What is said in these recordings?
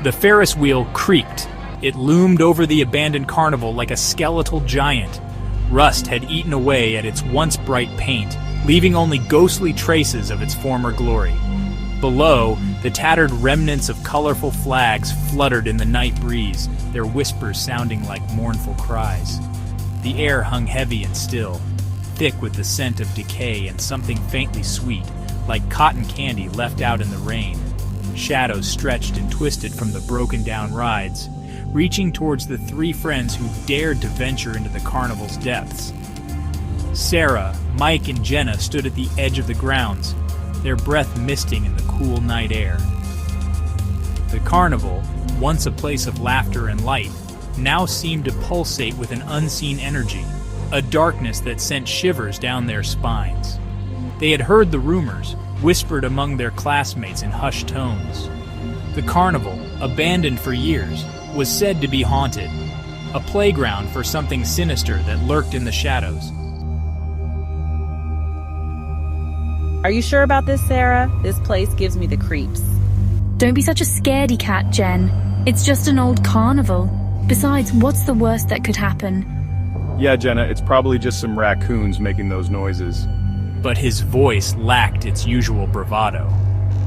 The Ferris wheel creaked. It loomed over the abandoned carnival like a skeletal giant. Rust had eaten away at its once bright paint, leaving only ghostly traces of its former glory. Below, the tattered remnants of colorful flags fluttered in the night breeze, their whispers sounding like mournful cries. The air hung heavy and still, thick with the scent of decay and something faintly sweet, like cotton candy left out in the rain. Shadows stretched and twisted from the broken-down rides, reaching towards the three friends who dared to venture into the carnival's depths. Sarah, Mike, and Jenna stood at the edge of the grounds, their breath misting in the cool night air. The carnival, once a place of laughter and light, now seemed to pulsate with an unseen energy, a darkness that sent shivers down their spines. They had heard the rumors, whispered among their classmates in hushed tones. The carnival, abandoned for years, was said to be haunted, a playground for something sinister that lurked in the shadows. Are you sure about this, Sarah? This place gives me the creeps. Don't be such a scaredy cat, Jen. It's just an old carnival. Besides, what's the worst that could happen? Yeah, Jenna, it's probably just some raccoons making those noises. But his voice lacked its usual bravado.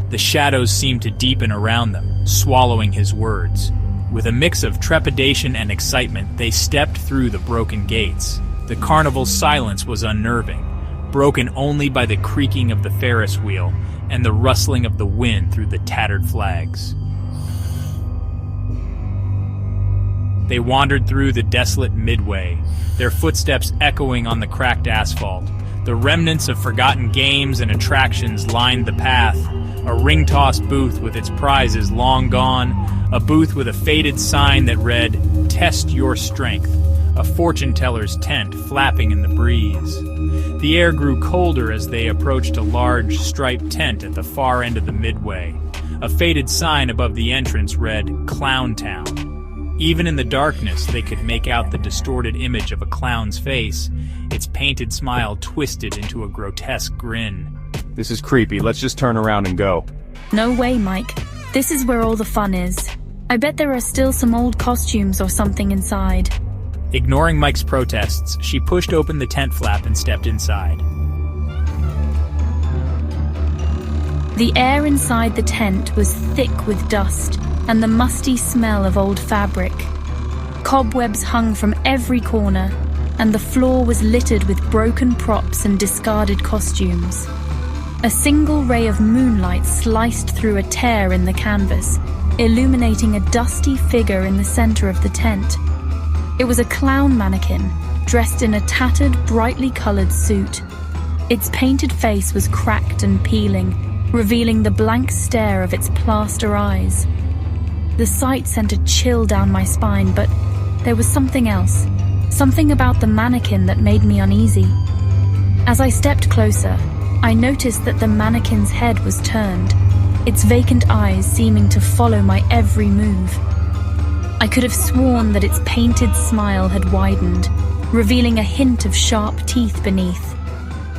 The shadows seemed to deepen around them, swallowing his words. With a mix of trepidation and excitement, they stepped through the broken gates. The carnival's silence was unnerving, broken only by the creaking of the Ferris wheel and the rustling of the wind through the tattered flags. They wandered through the desolate midway, their footsteps echoing on the cracked asphalt. The remnants of forgotten games and attractions lined the path. A ring-toss booth with its prizes long gone, a booth with a faded sign that read, "Test your strength," a fortune-teller's tent flapping in the breeze. The air grew colder as they approached a large, striped tent at the far end of the midway. A faded sign above the entrance read, "Clown Town." Even in the darkness, they could make out the distorted image of a clown's face, its painted smile twisted into a grotesque grin. This is creepy. Let's just turn around and go. No way, Mike. This is where all the fun is. I bet there are still some old costumes or something inside. Ignoring Mike's protests, she pushed open the tent flap and stepped inside. The air inside the tent was thick with dust and the musty smell of old fabric. Cobwebs hung from every corner, and the floor was littered with broken props and discarded costumes. A single ray of moonlight sliced through a tear in the canvas, illuminating a dusty figure in the center of the tent. It was a clown mannequin, dressed in a tattered, brightly colored suit. Its painted face was cracked and peeling, revealing the blank stare of its plaster eyes. The sight sent a chill down my spine, but there was something else. Something about the mannequin that made me uneasy. As I stepped closer, I noticed that the mannequin's head was turned, its vacant eyes seeming to follow my every move. I could have sworn that its painted smile had widened, revealing a hint of sharp teeth beneath.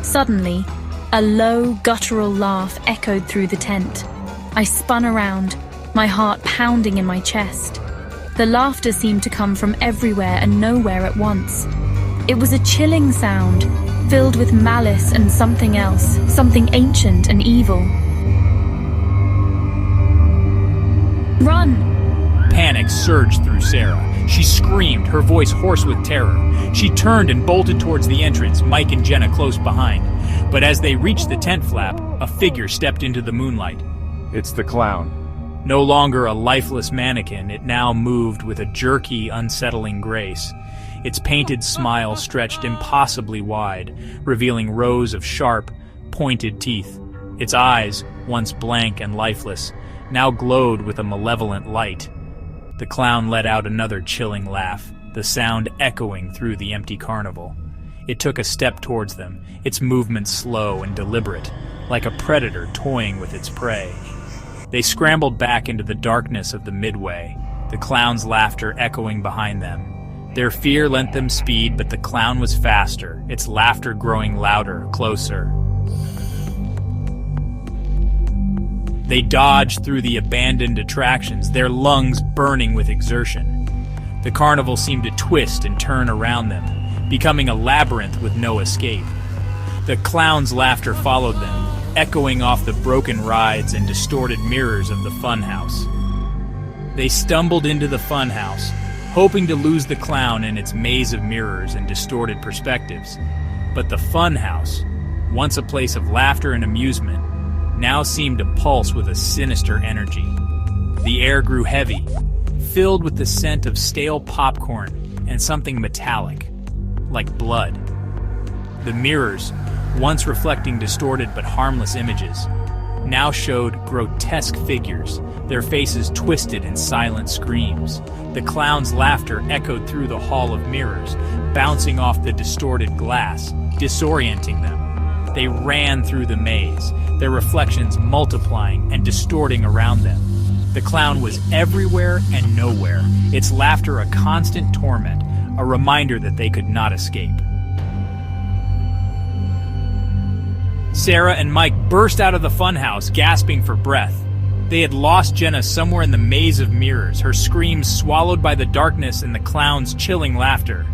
Suddenly, a low, guttural laugh echoed through the tent. I spun around, my heart pounding in my chest. The laughter seemed to come from everywhere and nowhere at once. It was a chilling sound, filled with malice and something else, something ancient and evil. "Run!" Panic surged through Sarah. She screamed, her voice hoarse with terror. She turned and bolted towards the entrance, Mike and Jenna close behind. But as they reached the tent flap, a figure stepped into the moonlight. It's the clown. No longer a lifeless mannequin, it now moved with a jerky, unsettling grace. Its painted smile stretched impossibly wide, revealing rows of sharp, pointed teeth. Its eyes, once blank and lifeless, now glowed with a malevolent light. The clown let out another chilling laugh, the sound echoing through the empty carnival. It took a step towards them, its movement slow and deliberate, like a predator toying with its prey. They scrambled back into the darkness of the midway, the clown's laughter echoing behind them. Their fear lent them speed, but the clown was faster, its laughter growing louder, closer. They dodged through the abandoned attractions, their lungs burning with exertion. The carnival seemed to twist and turn around them, becoming a labyrinth with no escape. The clowns' laughter followed them, echoing off the broken rides and distorted mirrors of the funhouse. They stumbled into the funhouse, hoping to lose the clown in its maze of mirrors and distorted perspectives. But the funhouse, once a place of laughter and amusement, now seemed to pulse with a sinister energy. The air grew heavy, filled with the scent of stale popcorn and something metallic, like blood. The mirrors, once reflecting distorted but harmless images, now showed grotesque figures, their faces twisted in silent screams. The clown's laughter echoed through the hall of mirrors, bouncing off the distorted glass, disorienting them. They ran through the maze, their reflections multiplying and distorting around them. The clown was everywhere and nowhere, its laughter a constant torment, a reminder that they could not escape. Sarah and Mike burst out of the funhouse, gasping for breath. They had lost Jenna somewhere in the maze of mirrors, her screams swallowed by the darkness and the clown's chilling laughter.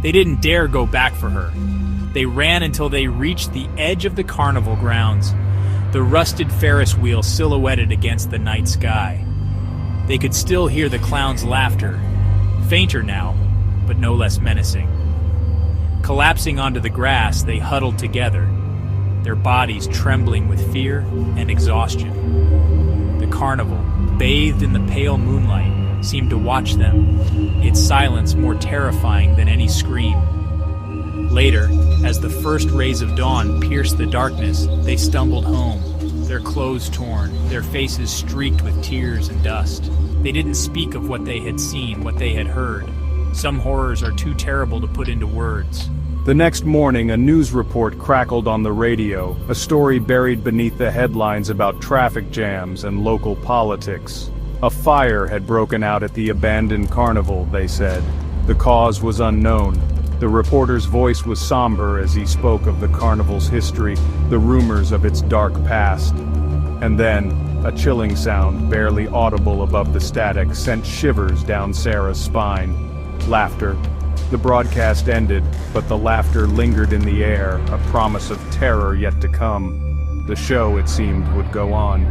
They didn't dare go back for her. They ran until they reached the edge of the carnival grounds, the rusted Ferris wheel silhouetted against the night sky. They could still hear the clown's laughter, fainter now, but no less menacing. Collapsing onto the grass, they huddled together, their bodies trembling with fear and exhaustion. The carnival, bathed in the pale moonlight, seemed to watch them, its silence more terrifying than any scream. Later, as the first rays of dawn pierced the darkness, they stumbled home, their clothes torn, their faces streaked with tears and dust. They didn't speak of what they had seen, what they had heard. Some horrors are too terrible to put into words. The next morning, a news report crackled on the radio, a story buried beneath the headlines about traffic jams and local politics. A fire had broken out at the abandoned carnival, they said. The cause was unknown. The reporter's voice was somber as he spoke of the carnival's history, the rumors of its dark past. And then, a chilling sound, barely audible above the static, sent shivers down Sarah's spine. Laughter. The broadcast ended, but the laughter lingered in the air, a promise of terror yet to come. The show, it seemed, would go on.